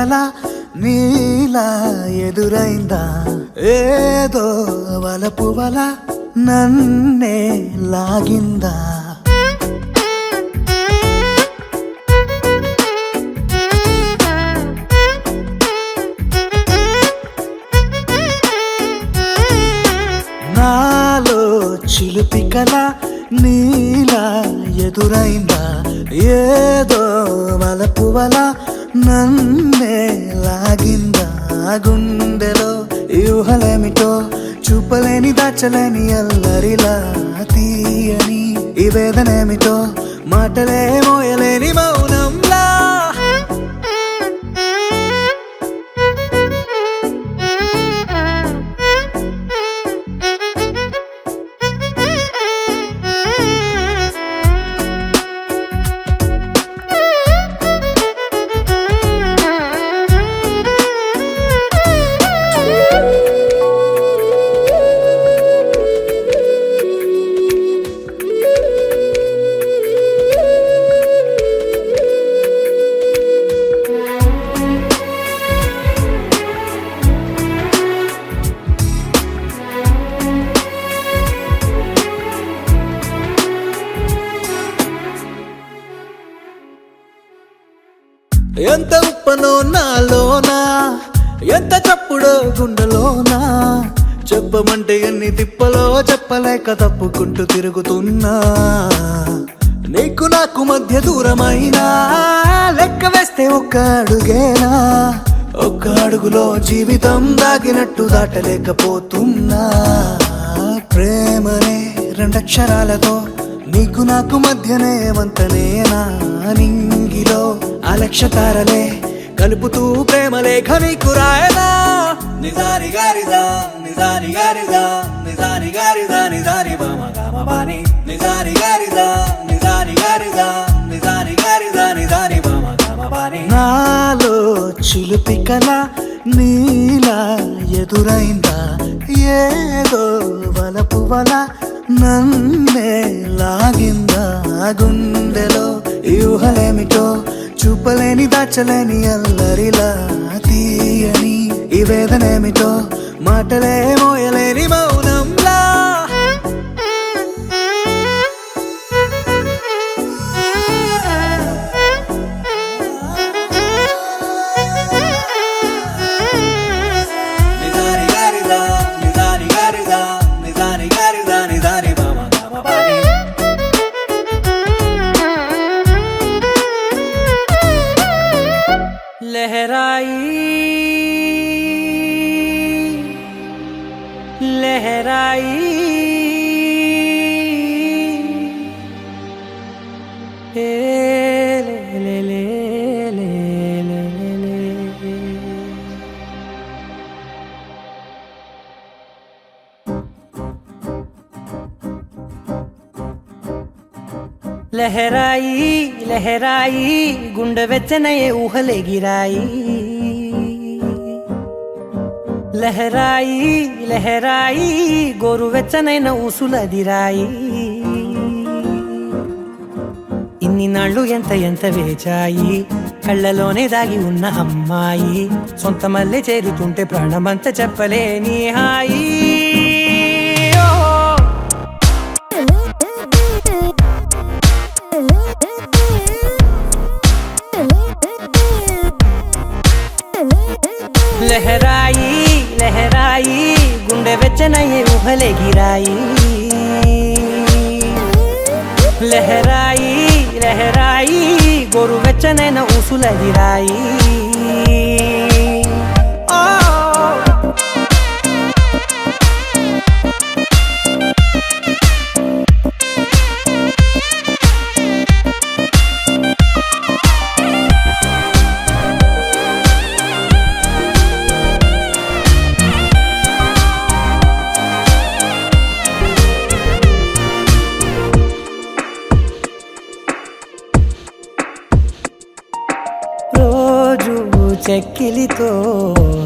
కల నీలా ఎదురైందా ఏదో వలపు వల నన్నే లాగిందా నాలో చిలిపి కల నీలా ఎదురైందా ఏదో వలపు వల నన్నే లాగిందా గుండెలో ఊహలేమిటో చూపలేని దాచలేని అల్లరిలా తీయని ఈ వేదనేమిటో మాటలే మోయలేని మౌనంలా ఎంత ఉప్పనో నాలోనా ఎంత చప్పుడో గుండెలోనా చెప్పమంటే ఎన్ని తిప్పలో చెప్పలేక తప్పుకుంటూ తిరుగుతున్నా నీకు నాకు మధ్య దూరమైనా లెక్క వేస్తే ఒక్క అడుగేనా ఒక్క అడుగులో జీవితం దాగినట్టు దాటలేకపోతున్నా ప్రేమనే రెండక్షరాలతో నీకు నాకు మధ్యనే వంతనేనా నింగిలో అలక్ష్యతారలే కలుపుతూ ప్రేమ లేఖ నీకు రాయనా నిజాని గారిదా నిజాని గారిదా నిజాని గారిదా నిజాని బామ గామ బాని నిజాని గారిదా నిజాని గారిదా నిజాని గారిదా నిజాని బామ గామ బాని నాలో చిలిపి కల నీలా ఎదురైందా ఏదో వలపు వల నన్నే లాగిందా గుండెలో ఊహలేమిటో చూపలేని దాచలేని అల్లరిలా తీయని ఈ వేదనేమిటో మాటలే మోయలేని మౌనంలా నిజాని గారిదా నిజాని గారిదా నిజాని గారిదా నిజాని బామ గామ బాని लहराई लहराई ए ले ले ले ले ले ले लहराई लहराई गुंडे వెచ్చనయే ఊహలే గిరాయి లహరాయి లహరాయి గోరు వెచ్చనైన ఊసులదిరాయి ఇన్ని నాళ్ళు ఎంత ఎంత వేచాయి కళ్ళలోనే దాగి ఉన్న అమ్మాయి సొంత మల్లె చేరుతుంటే ప్రాణమంతా చెప్పలేని హాయి లహరాయి లహరాయి గుండె వెచ్చనయ్యే ఊహలే గిరాయి లహరాయి లహరాయి గోరు వెచ్చనైన ఊసులదిరాయి చెక్కిలితో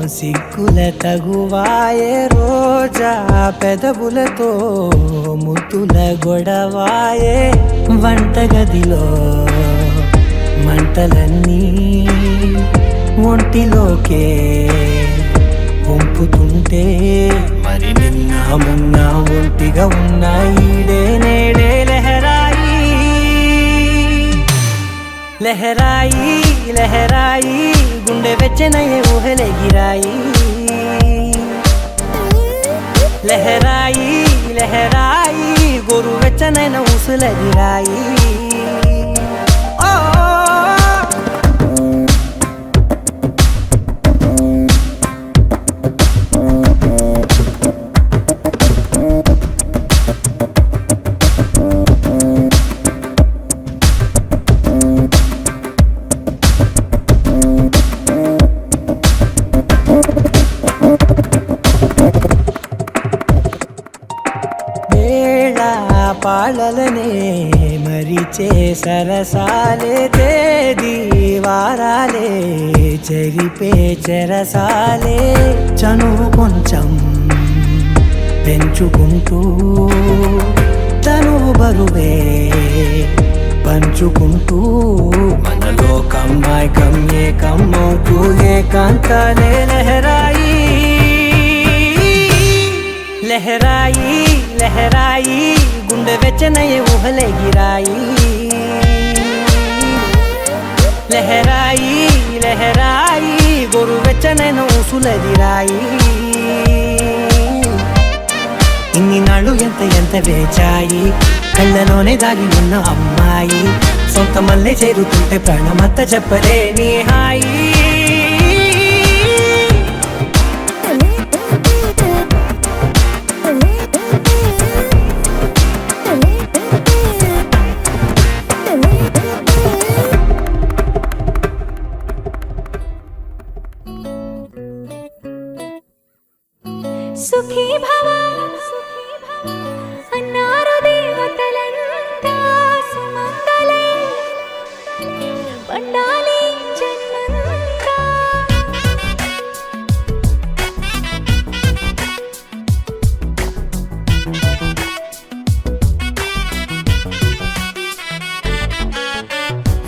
సిగ్గుల తగువాయే రోజా పెదవులతో ముద్దుల గొడవాయే వంటగదిలో మంటలన్నీ ఒంటిలోకే వంపుతుంటే మరి నిన్న మొన్న ఒంటిగా ఉన్న ఈడే నేడే లహరాయి లహరాయి లహరాయి గుండె వెచ్చనయ్యే ఊహలెగిరాయి లహరాయి లహరాయి గోరు వెచ్చనైన ఊసులెగిరాయి పాలలనే మరిచే సరసాలే తేదీ వారాలే చెరిపే చెరసాలే చనువు కొంచెం పెంచుకుంటూ తనువు బరువే పంచుకుంటూ మనలో కమ్మాయికం ఏకమవుతూ ఏకాంతాలే లహరాయి లహరాయి లహరాయి గుండె వెచ్చనయ్యే ఊహలెగిరాయి లహరాయి లహరాయి గోరు వెచ్చనైన ఊసులెగిరాయి ఇన్ని నాళ్ళు ఎంత ఎంత వేచాయి కళ్ళలోనే దాగి ఉన్న అమ్మాయి సొంత మల్లె చేరుతుంటే ప్రాణమంతా చెప్పలేని హాయి సుఖీ భవ అన్నారు దేవతలంతా సుమంగళే పండాలి జన్మంతా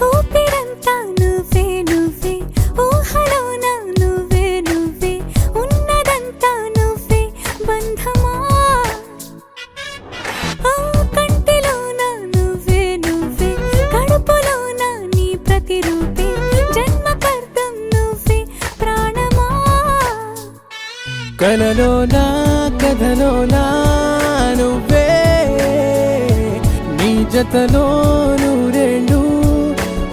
ఊపిరంతా నువ్వే నువ్వే ఊహలోన నువ్వే నువ్వే ఉన్నదంతా నువ్వే బంధమా ఆ కంటిలోన నువ్వే నువ్వే కడుపులోన నీ ప్రతిరూపే జన్మకర్తం నువ్వే ప్రాణమా కలలోనా కథలోనా నువ్వే నీ జతలో రెండు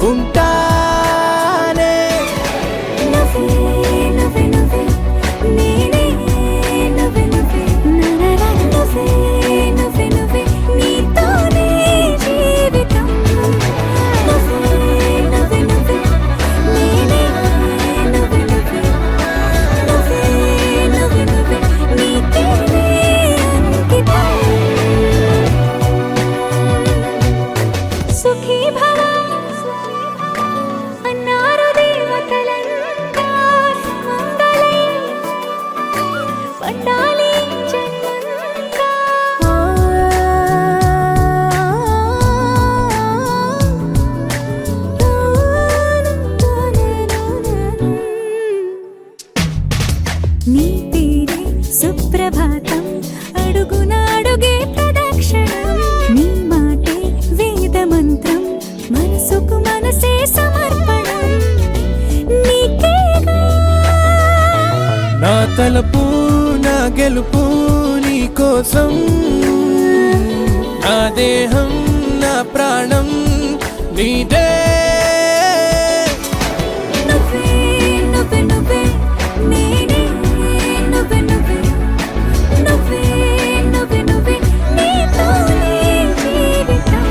ఉంటానే నువ్వే నువ్వే నువ్వే నేనే నువ్వే నువ్వే నరరా నువ్వే నువ్వే నువ్వే నీతోనే జీవితం నువ్వే నువ్వే నువ్వే నేనే నువ్వే నువ్వే నువ్వే నువ్వే నువ్వే నీకేనే అంకితం సుఖీ భవ అన్నారు దేవతలంతా సుమంగళే పండాలి జన్మంతా నీ పేరే సుప్రభాతం అడుగున అడుగే ప్రదక్షిణం నీ మాటే వేద మంత్రం మనసుకు మనసే సమర్పణం నీకేగా నా తలపు నా గెలుపు నీ కోసం నా దేహం నా ప్రాణం నీదే నువ్వే నువ్వే నువ్వే నేనే నువ్వే నువ్వే నువ్వే నువ్వే నువ్వే నీతోనే జీవితం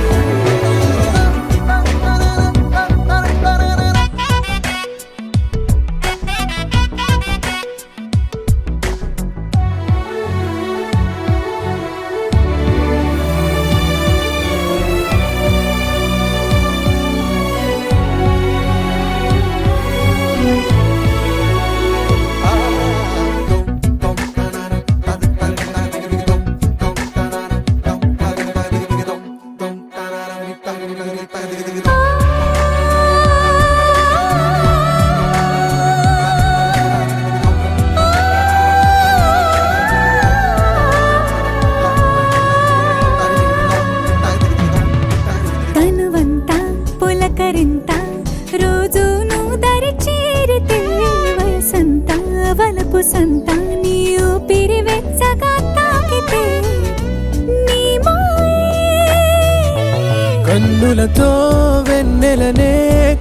మనసంతా నీ ఊపిరి వెచ్చగా తాకితే నీ మాయే కన్నులతో వెన్నెలనే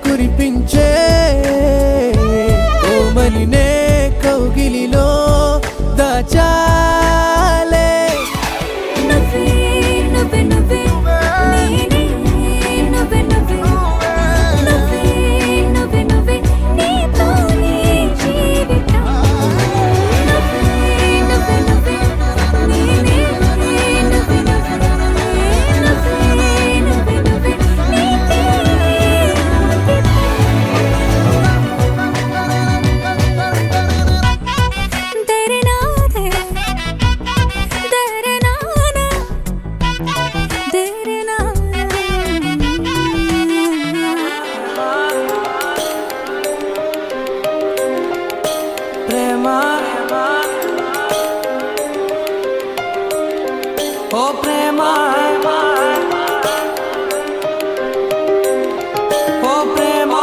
కురిపించే కోమలినే కౌగిలిలో దాచాలే నువ్వే నువ్వే నువ్వే నేనే నువ్వే నువ్వే నువ్వే నువ్వే నువ్వే నీతోనే జీవితం నువ్వే నువ్వే నువ్వే నేనే నువ్వే నువ్వే నువ్వే నువ్వే నువ్వే నీకే तेरे नाते तेरे नाना तेरे नाना ప్రేమ ఓ ప్రేమ ఓ ప్రేమ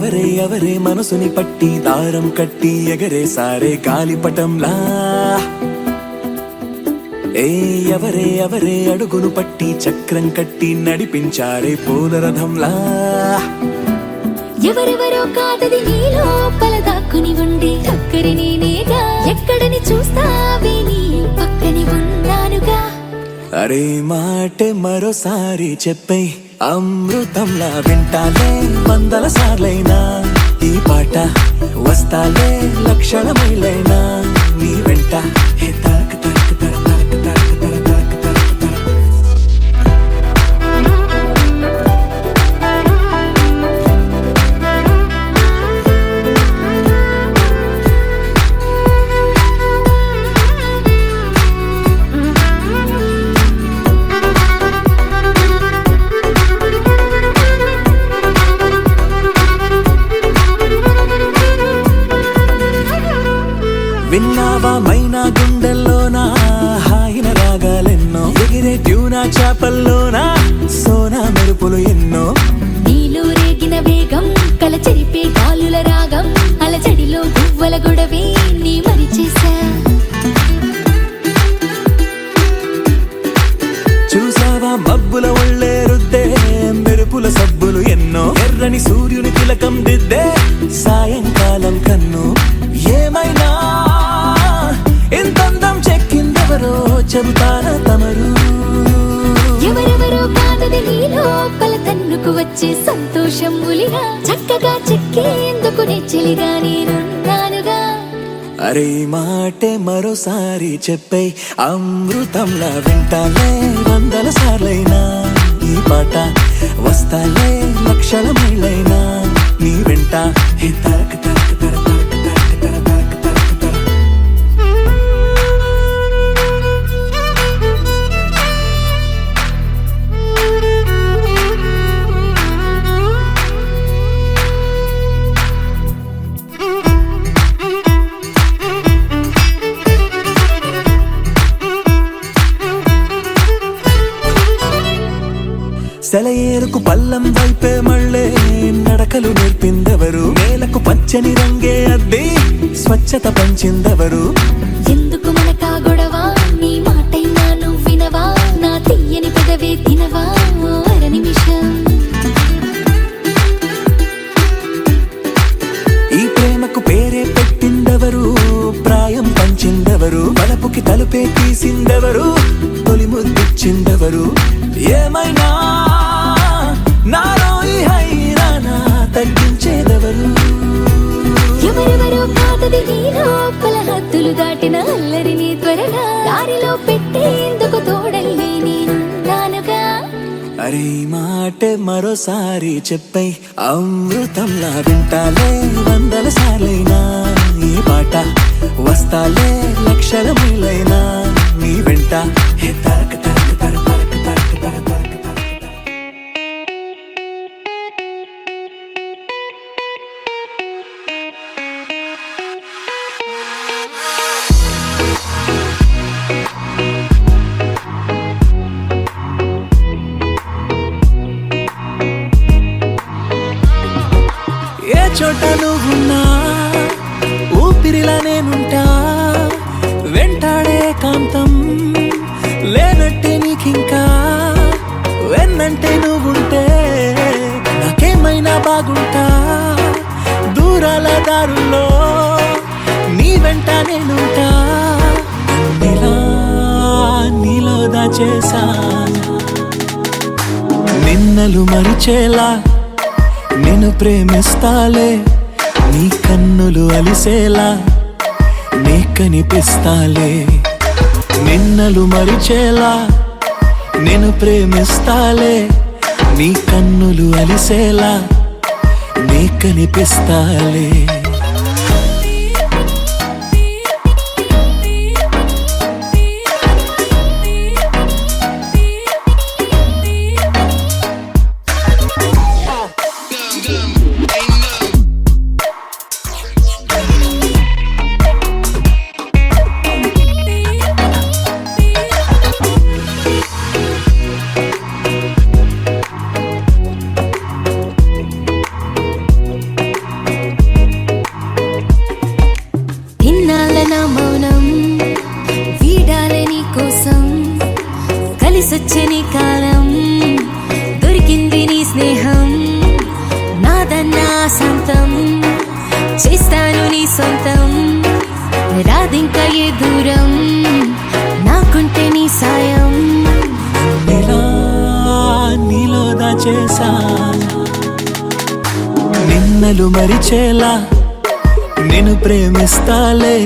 ఎవరే ఎవరే మనసుని పట్టి దారం కట్టి ఎగరేసారే గాలిపటంలా ఏ ఎవరే ఎవరే అడుగును పట్టి చక్రం కట్టి నడిపించారే పూలరథంలా ఎవరెవరో కాదది నీ లోపల దాక్కుని ఉండే చక్కరి నేనేగా ఎక్కడని చూస్తావే నీ పక్కని ఉన్నానుగా అరే మాటే మరోసారి చెప్పే అమృతంలా వింటాలే వందల సార్లైనా ఈ పాట వస్తాలే లక్షల మైలైనా నీ వెంట హే తరక తరక తర తరక తరక తర తరక తరక తర. విన్నావా మైనా గుండెల్లోనా హాయిన రాగాలెన్నో ఎగిరే ట్యూనా చేపల్లోనా సోనా మెరుపులు ఎన్నో నీలో రేగిన వేగం కల చెరిపే గాలుల రాగం అలజడిలో గువ్వల గొడవే నీ మరిచేసా చూసావా మబ్బుల ఒళ్ళే రుద్దే మెరుపుల సబ్బులు ఎన్నో ఎర్రని సూర్యుని తిలకం దిద్దే సాయంకాలం కన్ను ఏమైనా ఎంతందం చెక్కిందెవరో చెబుతారా తమరు ఎవరెవరో కాదది నీ లోపల తన్నుకు వచ్చే సంతోషం ములిగా చక్కగా చెక్కేందుకు నెచ్చిలిగా నేనున్నానుగా అరే మాటే మరోసారి చెప్పే అమృతంలా వింటాలే వందల సార్లైనా ఈ పాట వస్తాలే లక్షల మైలైనా నీ వెంట హే తరక తరక తర తరక తరక తర తరక తరక తర. సెలయేరుకు పల్లం వైపే మళ్ళే నడకలు నేర్పిందెవరు నేలకు పచ్చని రంగే అద్ది స్వచ్ఛత పంచిందెవరు ఎందుకు మనకా గొడవ నీ మాటైనా నువ్వు వినవా నా తీయని పెదవే తినవా ఓ అర నిమిషం ఈ ప్రేమకు పేరే పెట్టిందెవరు ప్రాయం పంచిందెవరు వలపుకి తలుపే తీసిందెవరు తొలి ముద్దిచ్చిందెవరు ఏమైనా నాలో ఈ హైరానా తగ్గించేదెవరు ఎవరెవరో కాదది నీ లోపల హద్దులు దాటిన అల్లరిని త్వరగా దారిలో పెట్టేందుకు తోడల్లే నేనున్నానుగా అరే మాటే మరోసారి చెప్పై అమృతంలా వింటాలే వందల సార్లైనా ఈ పాట వస్తాలే లక్షల మైలైనా నీ వెంట హే తరక తరక తర తరక తరక తర తరక తరక తర. ఏ చోట నువ్వున్నా ఊపిరిలా నేనుంటా వెంటాడే కాంతం లేనట్టే నీకింకా వెన్నంటే నువ్వుంటే నాకేమైనా బాగుంటా దూరాల దారుల్లో నీ వెంట నేనుంటా నీలో దాచేసా నిన్నలు మరిచేలా నిన్ను ప్రేమిస్తాలే నీ కన్నులు అలిసేలా నీ కనిపిస్తాలే నిన్నలు మరిచేలా నిన్ను ప్రేమిస్తాలే నీ కన్నులు అలిసేలా నీ కనిపిస్తాలే సొంతం రాదింక ఏ దూరం నాకుంటే నీ సాయం ఇలా నీలో దాచేసా నిన్నలు మరిచేలా నేను ప్రేమిస్తాలే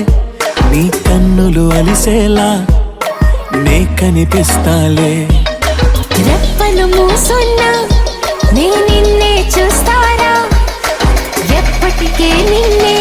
నీ కన్నులు అలిసేలా నే కనిపిస్తాలే రెప్పలు మూసున్నా నే నిన్నే చూస్తారా ఎప్పటికే నిన్నే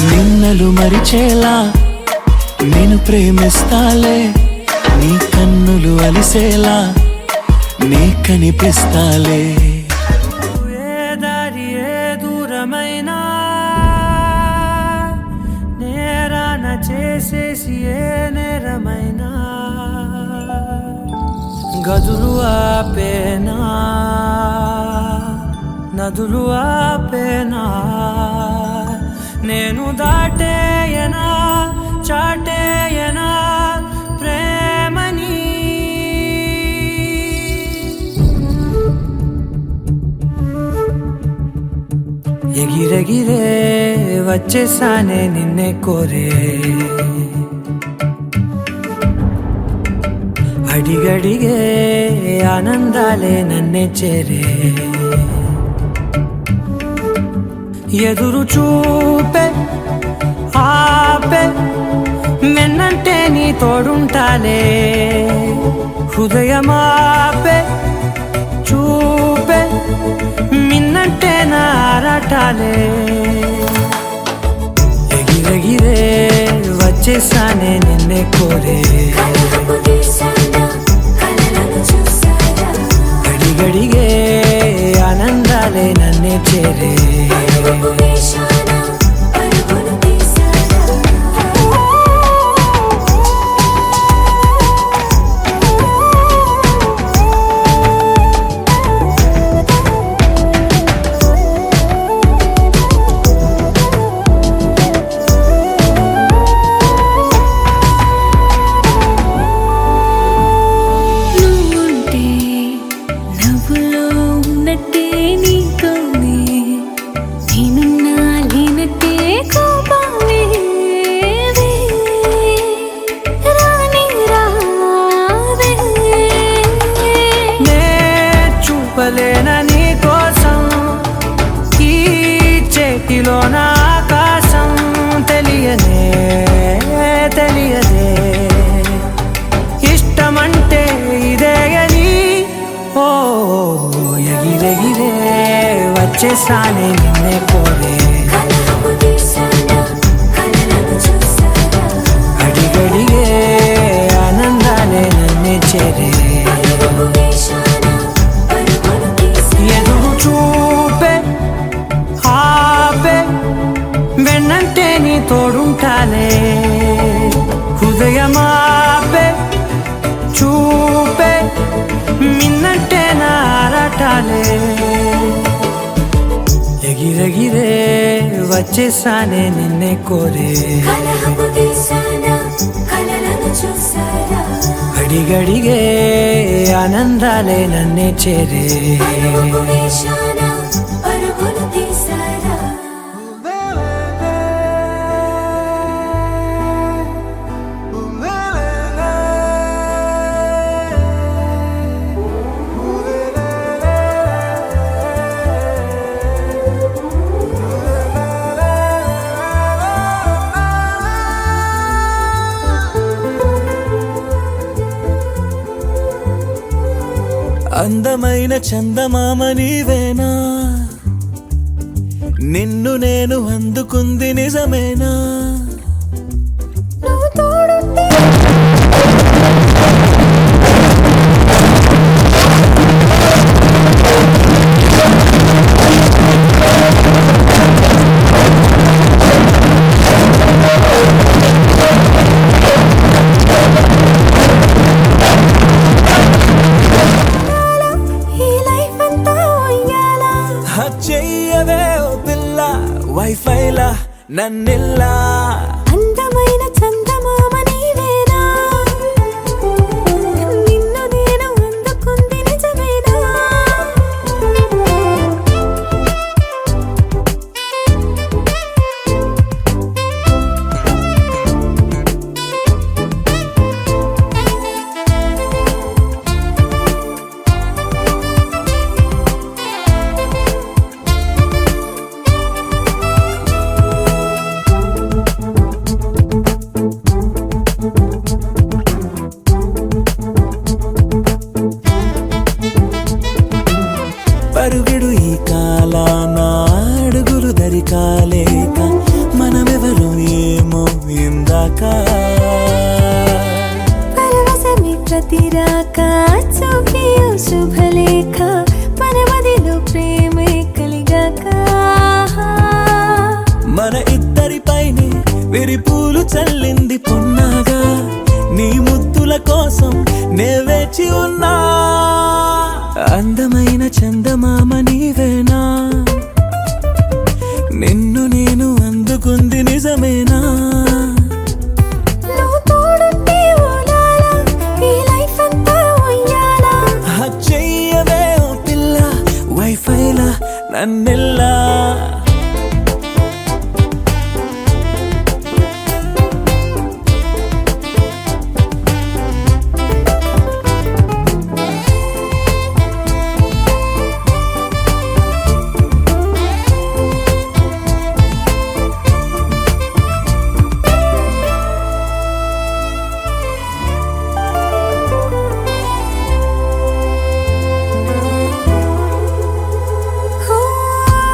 నిన్నలు మరిచేలా నేను ప్రేమిస్తాలే నీ కన్నులు అలిసేలా నే కనిపిస్తాలే ఏ దారి ఏ దూరమైనా నేరాన చేసేసి ఏ నేరమైనా గదులు ఆపేనా నదులు ఆపేనా నేను దాటేయనా చాటేయనా ప్రేమని ఎగిరెగిరే వచ్చేసానే నిన్నే కోరే అడిగడిగే ఆనందాలే నన్నే చేరే ఎదురు చూపే ఆపే నిన్నంటే నీ తోడుంటాలే హృదయమాపే చూపే మిన్నంటే నా ఆరాటాలే ఎగిరెగిరే వచ్చేసానే నిన్నే కోరే అడిగడిగే ఆనందాలే నన్నే చేరే నువ్వుంటే నవ్వులో ఉన్నట్టే నీతోనే నేనున్నా లేనట్టే కోపాలే రాని రావే నే చూపలేన నీ కోసం ఈ చేతిలో నా ఆకాశం తెలియనే తెలియదే ఇష్టమంటే ఇదే అని ఓ ఎగిరెగిరే వచ్చేసానే నిన్నే కోరే అడిగడిగే ఆనందాలే నన్నే చేరే ఎదురు చూపే ఆపే వెన్నంటే నీ తోడుంటాలే హృదయమాపే చూపే మిన్నంటే నా ఆరాటాలే ఎగిరెగిరే వచ్చేసానే నిన్నే కోరే అడిగడిగే ఆనందాలే నన్నే చేరే అందమైన చందమామ నీవేనా నిన్ను నేను అందుకుంది నిజమేనా నువ్వు తోడుంటే నన్నెల్లా అందమైన చందమామ నీవేనా నిన్ను నేను అందుకుంది నిజమేనా పరుగిడు ఈ కాలాన అడుగులు దరికాలేక మనమెవరు ఏమో ఇందాక పరవశమి ప్రతిరాక చూపియో శుభలేఖ మన మదిలో ప్రేమే కలిగాక మన ఇద్దరిపైనే విరిపూలు చల్లింది పొన్నాగా నీ ముద్దుల కోసం నే వేచి ఉన్నా అందమైన చందమామ నీవేనా నిన్ను నేను అందుకుంది నిజమేనా నువ్వు తోడుంటే ఓలాలా ఈ లైఫ్ అంతా ఉయ్యాలా చెయ్యవే ఓ పిల్ల వైఫైలా నన్నెల్లా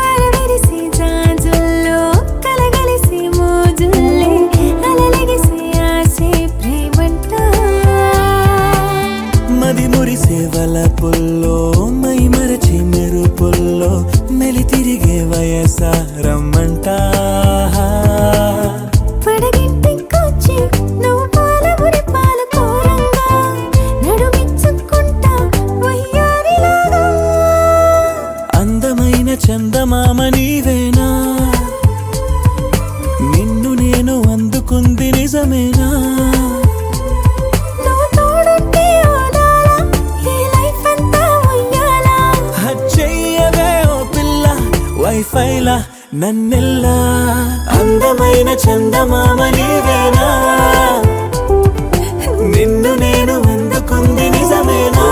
అరవిరిసి జాజుల్లో కలగలిసి మోజుల్లే అలలగిసి ఆసే ప్రేమంట మది మురిసే వలపుల్లో మై మరచి మెరుపుల్లో మెలి తిరిగే వయసారమ్మంట పడగింటికొచ్చి నువ్వు పాలబురి పాల కోరంగా నడుమిచ్చుకుంటా వయ్యారిలాగా అందమైన చందమామ నీవేనా నిన్ను నేను అందుకుంది నిజమేనా నువ్వు తోడుంటే ఓలాలా ఈ లైఫ్ అంతా ఉయ్యాలా చెయ్యవే ఓ పిల్ల వైఫైలా నన్నెల్లా అందమైన చందమామ నీవేనా నిన్ను నేను అందుకుంది నిజమేనా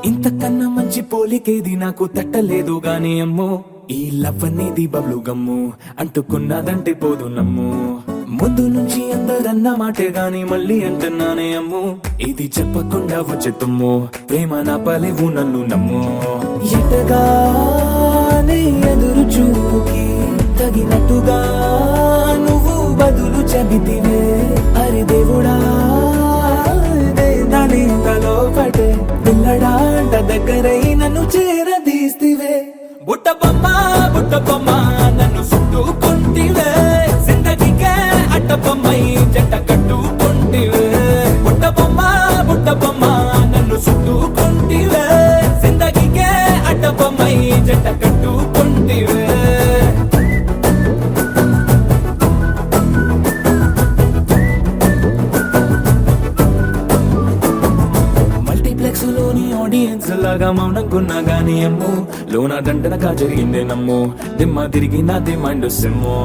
ఇంతకన్నా మంచి పోలికేది నాకు తట్టలేదు గాని అమ్మో ఈ లవ్ అనేది బబ్లు గమ్ము అంటుకున్నదంటే పోదు నమ్ము ముందు నుంచి అందరన్న మాటే గాని మళ్ళీ అంటున్నానే అమ్ము ఇది చెప్పకుండా వచ్చే తుమ్ము ప్రేమ నా పలేవు నన్ను నమ్ము ఎటగానే ఎదురు చూకి తగినట్టుగా నువ్వు బదులు చెబితివే అరే దేవుడా దాని తలో పటే పిల్లడాంట దగ్గరై నన్ను చేరదీస్తివే బుట్ట బొమ్మ నన్ను చుట్టుకుంటివే జిందగీకే అట్ట బొమ్మై జంట కట్టుకుంటివే బుట్ట బొమ్మ నన్ను చుట్టుకుంటివే జిందగీకే అట్ట బొమ్మై జంట కట్టుకుంటివే మల్టీప్లెక్స్ లోని ఆడియన్స్ లాగా మౌనంకున్నా గానీ అమ్ము లోన దండనగా జరిగిందే నమ్ము దిమ్మ తిరిగి నాది మైండ్ సిమ్ము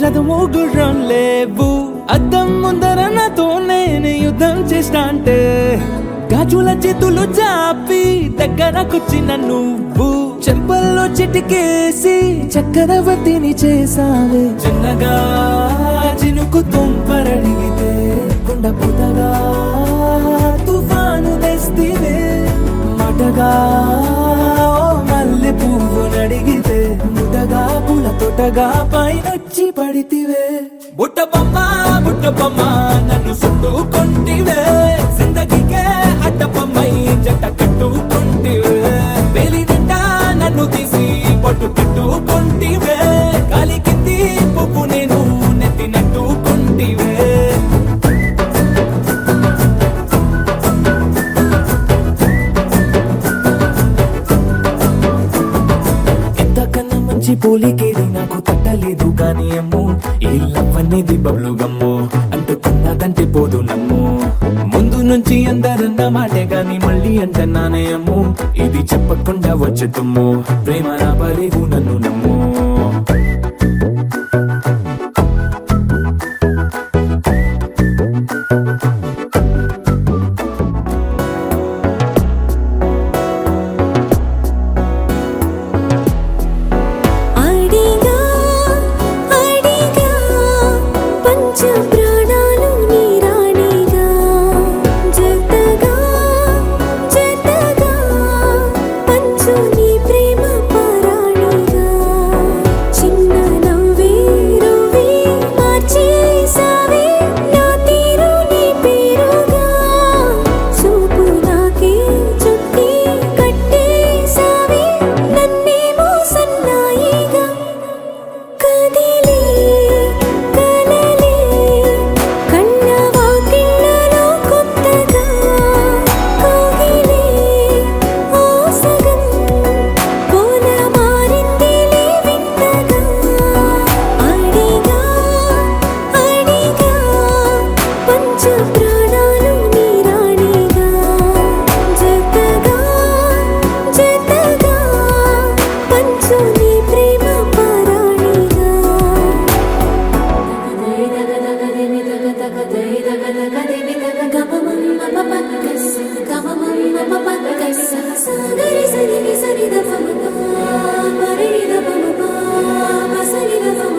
రథము గుర్రం లేవు అద్దం ముందర నాతో నేను యుద్ధం చేస్తా అంటే గాజుల చేతులు చాపి దగ్గరకొచ్చిన నువ్వు చెంపల్లో చిటికేసి చక్రవర్తిని చేసావే చిన్నగా చినుకు తుంపరడిగితే కుండ పుటగా తుఫాను తెస్తివే మాటగా మల్లె పువ్వు నడిగితే ముటగా పుల తొటగా పైనొచ్చి పడితివే బుట్ట బొమ్మ నన్ను చుట్టుకొంటివే జిందగీకే అడ్డపమ్మై జంట కట్టుకొంటివే వేలి నిండా నన్ను తీసి పట్టు పెట్టుకొంటివే కాలి కింది పువ్వు నేను నెత్తినట్టుకొంటివే ఎంతకన్నా మంచి పోలికేది నాకు తట్టలేదు కానీ అమ్మో ఈ లవ్ అనేది బబ్లు గమ్ము అంటుకున్నదంటే పోదు నమ్ము ముందు నుంచి అందరన్న మాటే గాని మళ్ళీ అంటున్నానే అమ్ము ఇది చెప్పకుండా వచ్చే తుమ్ము ప్రేమ నా పలేవు నన్ను నమ్ము అడిగా అడిగా పంచ ప్రాణాలు నీ రాణిగా జతగా జతగా పంచు నీ ప్రేమ పరాణిగా చిన్న నవ్వే రువే మార్చేసావే నా తీరు నీ పేరుగా చూపు నాకే చుట్టి కట్టేసావే నన్నేమో సన్నాయిగా కదిలే కలలే కన్న వాకిళ్ళలో కొత్తగా కోగిలే ఓ సగం పోల మారిందిలే వింతగా అడిగా అడిగా పంచ ప్రాణాలు నీ రాణిగా జతగా జతగా పంచు నీ ప్రేమ పరాణిగా సగరి సరి సరి ద పమ పరి ద పమ సరి ద పమ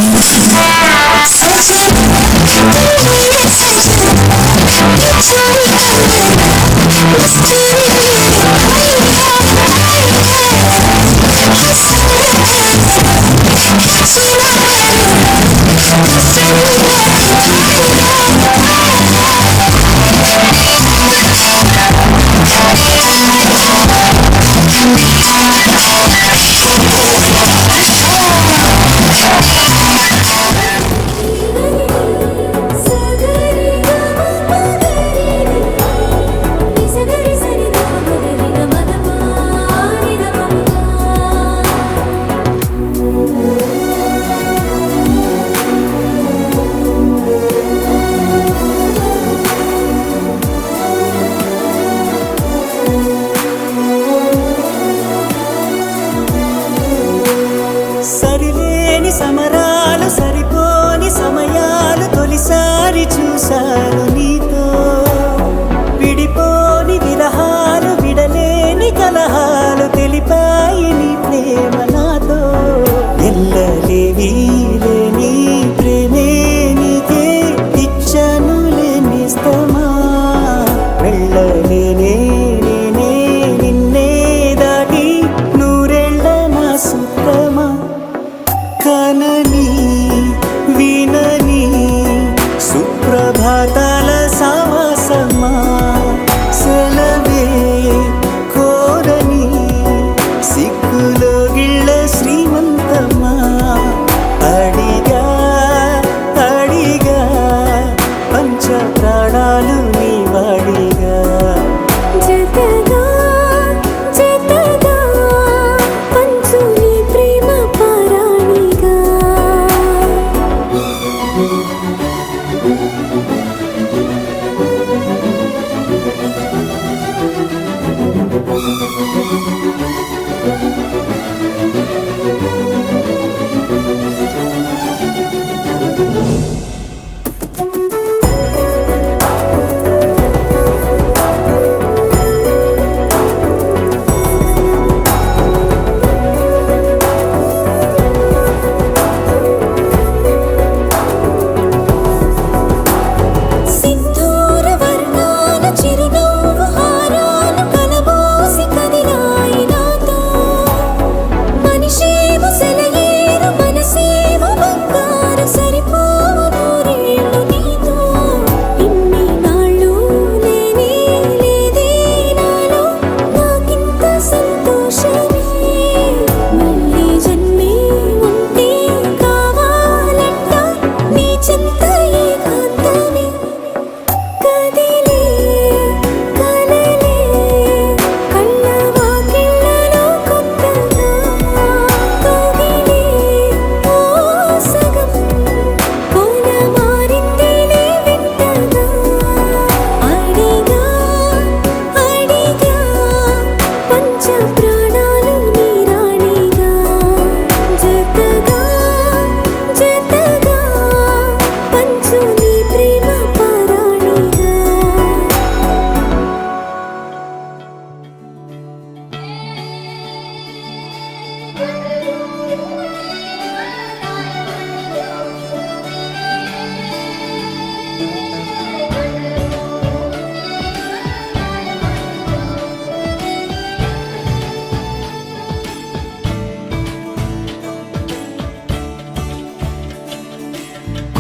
Christmas.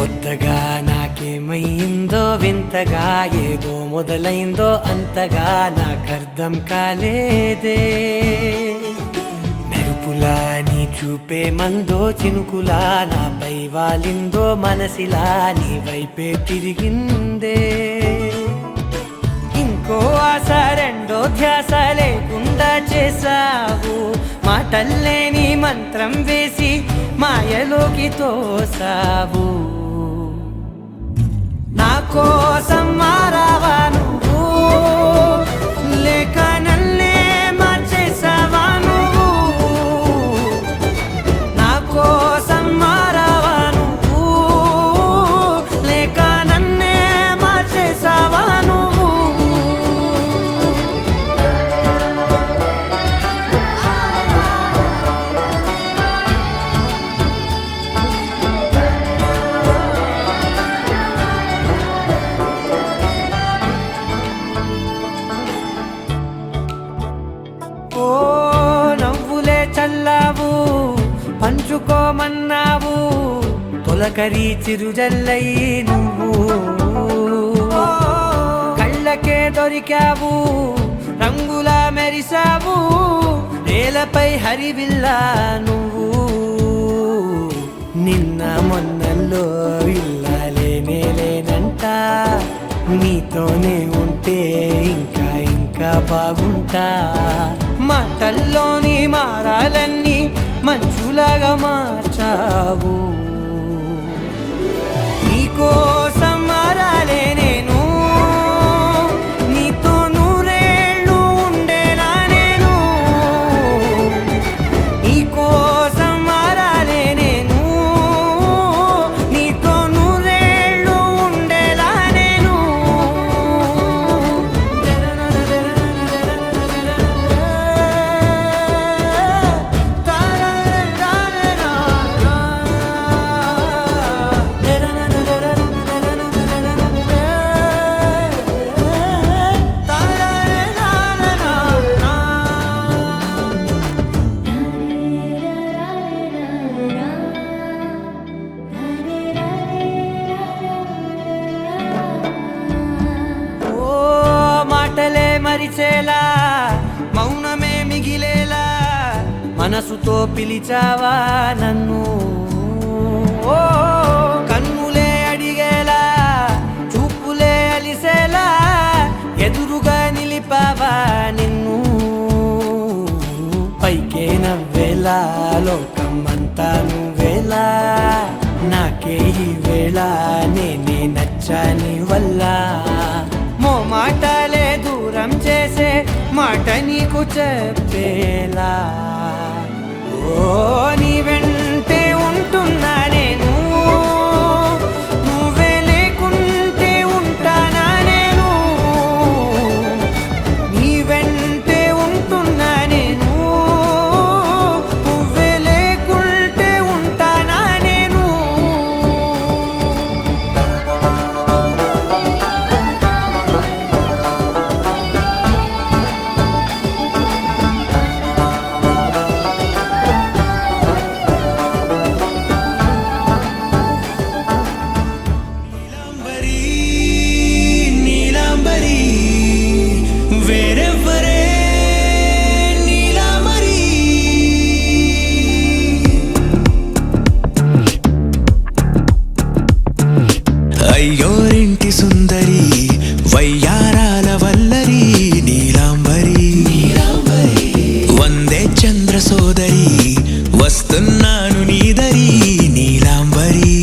కొత్తగా నాకేమైందో వింతగా ఏదో మొదలైందో అంతగా నాకర్థం కాలేదే మెరుపులా నీ చూపే మందో చినుకులా నాపై వాలిందో మనసిలా నీ వైపే తిరిగిందే ఇంకో ఆశ రెండో ధ్యాస లేకుండా చేసావు మాటల్లేని మంత్రం వేసి మాయలోకి తోసావు నా కోసం మారావా నువ్వు లేక నన్నే మార్చేసావా నువ్వు నా కోసం మారావా నువ్వు లేక నన్నే మార్చేసావా నువ్వు ఓ నవ్వులే చల్లావు పంచుకోమన్నావు తొలకరి చిరుజల్లై నువ్వు కళ్ళకే దొరికావు రంగులా మెరిసావు నేలపై హరివిల్లా నువ్వు నిన్న మొన్నల్లో ఇల్లాలేనే లేనంట నీతోనే ఉంటే ఇంకా ఇంకా బాగుంటా మాటల్లోని మారాలన్నీ మంచులాగా మార్చావు నీకోసం మారాలే నేను నీతో నూరేళ్ళు ఉండేనా నేను నీకోసం మారాలే నేను నీతో నూరేళ్ళు ఉండేలా నేను ఓ మాటలే మరిచేలా మౌనమే మిగిలేలా మనసుతో పిలిచావా నన్ను ఓ కన్నులే అడిగేలా చూపులే అలిసేలా ఎదురుగా నిలిపావా నిన్ను పైకే నవ్వేలా లోకమంతా నువ్వేలా నాకే ఈ వేళ నేనే నచ్చాని వల్ల మాటలే దూరం చేసే మాట నీకు చెప్పేలా ఓ నీ వెంటే ఉంటున్నా నేను నువ్వే లేకుంటే ఉంటానా నేను నీ వెంటే ఉంటున్నా నేను నువ్వే లేకుంటే ఉంటానా నేను నీలాంబరి వేరెవ్వరే నీలాంబరి అయ్యోరింటి సుందరి వయ్యారాల వల్లరి నీలాంబరి వందే చంద్ర సోదరి వస్తున్నాను నీదరి నీలాంబరి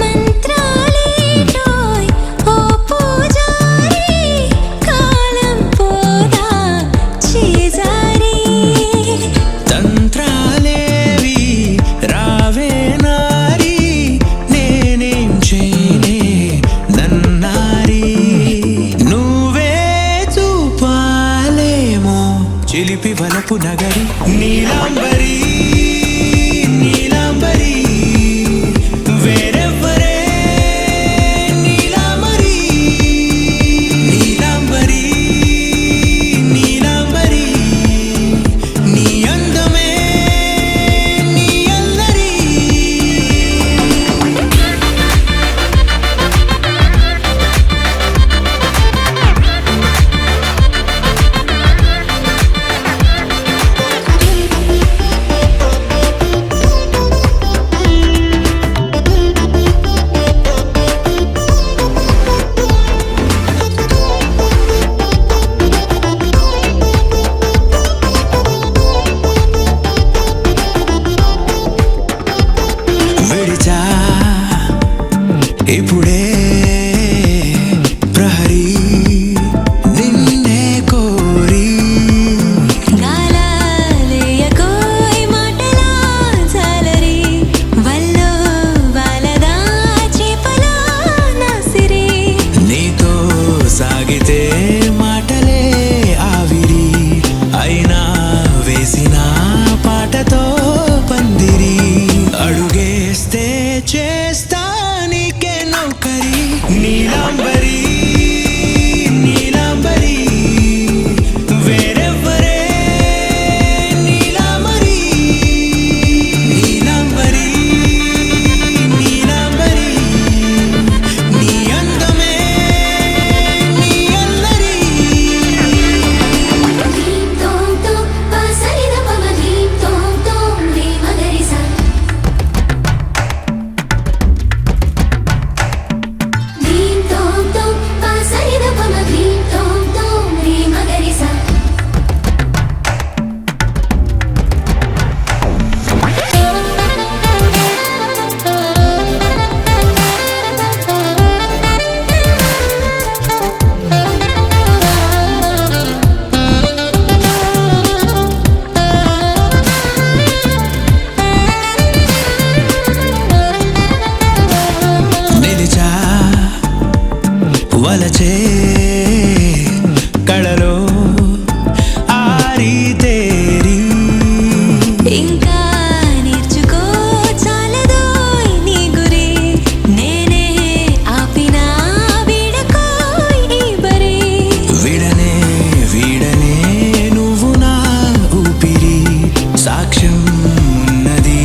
మంత్రాలేటోయ్ ఓ పూజారి కాలం పోదా చేజారి తంత్రాలేవి రావే నారి నేనేం చేయనే నన్నారి నువ్వే చేస్తా నీకే నౌకరి నీలాంబరి నీలాంబరి వేరెవ్వరే నీలాంబరి నీలాంబరి నీలాంబరి నీ అందమే నీ అల్లరి ధీం తోం తోం పసరిద పమ ధీం తోం తోం రే మగరిసా ధీం తోం తోం పసరిద పమ ధీం తోం తోం రే మగరిసా నిలిచా వలచే కళలో ఆరి తేరి ఇంకా నేర్చుకో చాలదోయ్ నీ గురి నేనే ఆపినా వీడకోయ్ ఈ బరి విడనే వీడనే నువ్వు నా ఊపిరి సాక్ష్యం ఉన్నది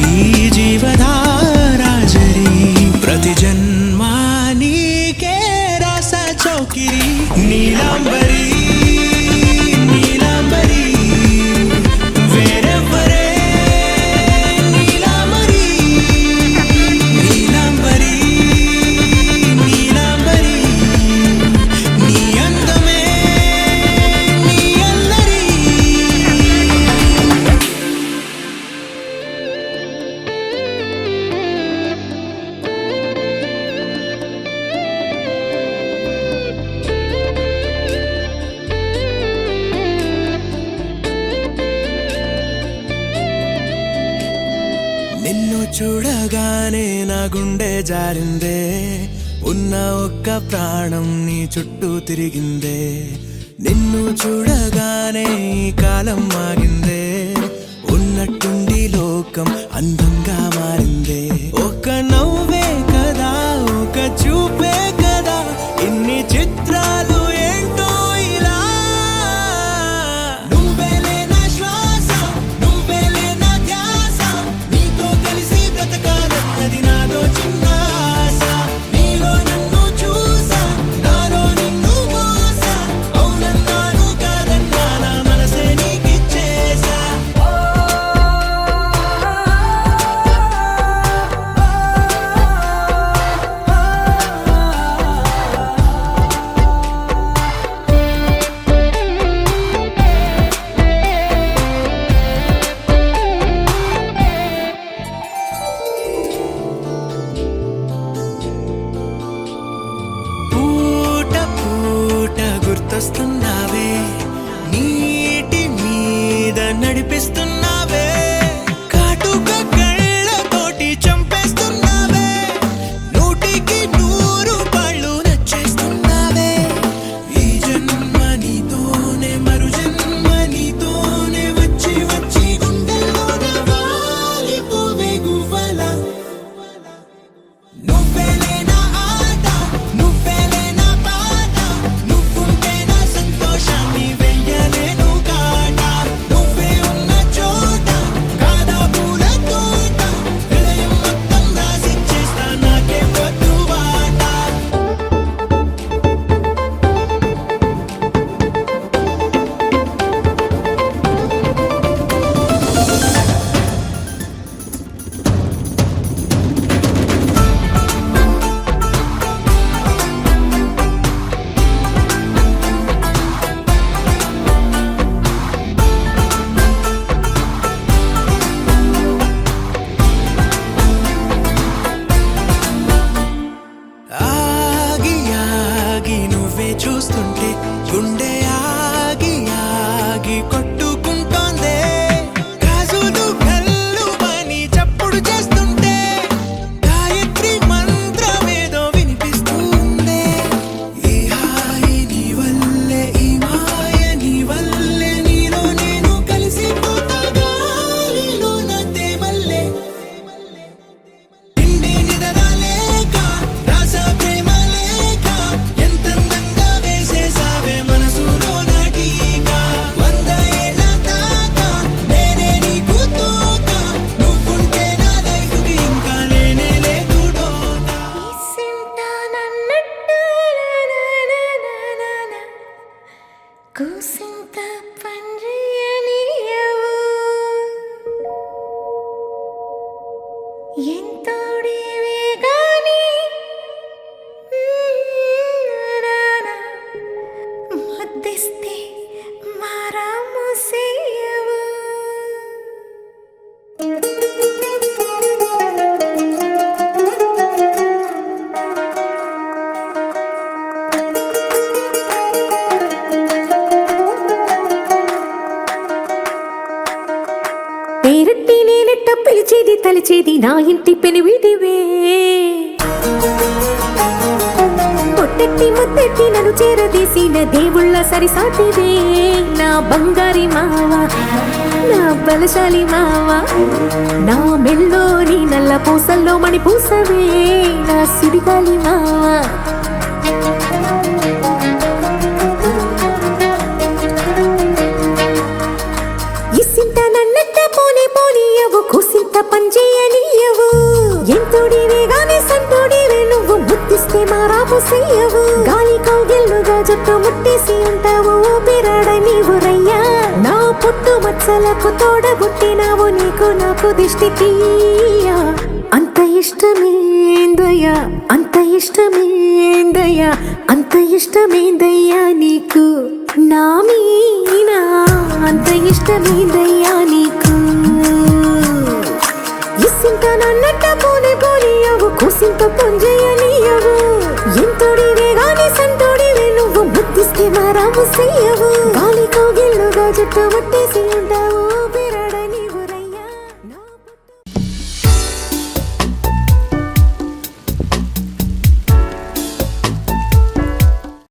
జీవధారాజరి ప్రతి జన్మా నీకే రాస చౌకిరి నీలాంబరి నీలాంబరి వేరెవ్వరే నీలాంబరి నీలాంబరి నీలాంబరి నీ అందమే నీ అల్లరి నిన్ను చూడగానే నా గుండె జారిందే ఉన్న ఒక్క ప్రాణం నీ చుట్టూ తిరిగిందే నిన్ను చూడగానే ఈ కాలం ఆగిందే ఉన్నట్టుండి లోకం అందంగా మారిందే ఒక నవ్వే కదా ఒక చూపే కదా ఇన్ని చిత్రాలు ఏంటో ఇలా నువ్వేలే నా శ్వాస నువ్వేలే నా ధ్యాస నీతో కలిసి బ్రతకాలన్నది నాదో చిన్న ఆశ నీలో నన్ను చూసా నాలో నిన్ను మోసా అవునన్నాను కాదన్నా నా మనసే నీకిచ్చేసా తలచేది నా ఇంటి పెనివిడివే పొట్టెట్టి ముద్దెట్టి నన్ను చేరదీసిన దేవుళ్ళ సరిసాటివే నా బంగారి మావా నా బలశాలి మావా నా మెల్లోని నల్ల పూసల్లో మణి పూసవే నా సిరిగాలి మావా ఇసింత నన్నట్ట పోనే పోనీయవు కుసింత పంచేయనీయవు ఎంతోడివే గాని సంతోడివే నువ్వు ముద్దిస్తే మారాపు చెయ్యవు గాలి కౌగిల్లుగా జుట్టు ముట్టేసి ఉంటావు ఊపిరాడ నీవు రయ్యా నా పుట్టు మచ్చలకు తోడబుట్టినావు నీకు నాకు దిష్టి తీయా అంత ఇష్టమేందయ్యా అంత ఇష్టమేందయ్యా అంత ఇష్టమేందయ్యా నీకు నా మీనా అంత ఇష్టమేందయ్యా నీకు ఇసింత నన్నట్ట పోనే పోనీయవు కుసింత పొంజేయనీయవు ఎంతోడివే గాని సంతోడివే నువ్వు ముద్దిస్తే మారాము చెయ్యవు గాలి కౌగిల్లుగా జుట్టు ముట్టేసి ఉంటావు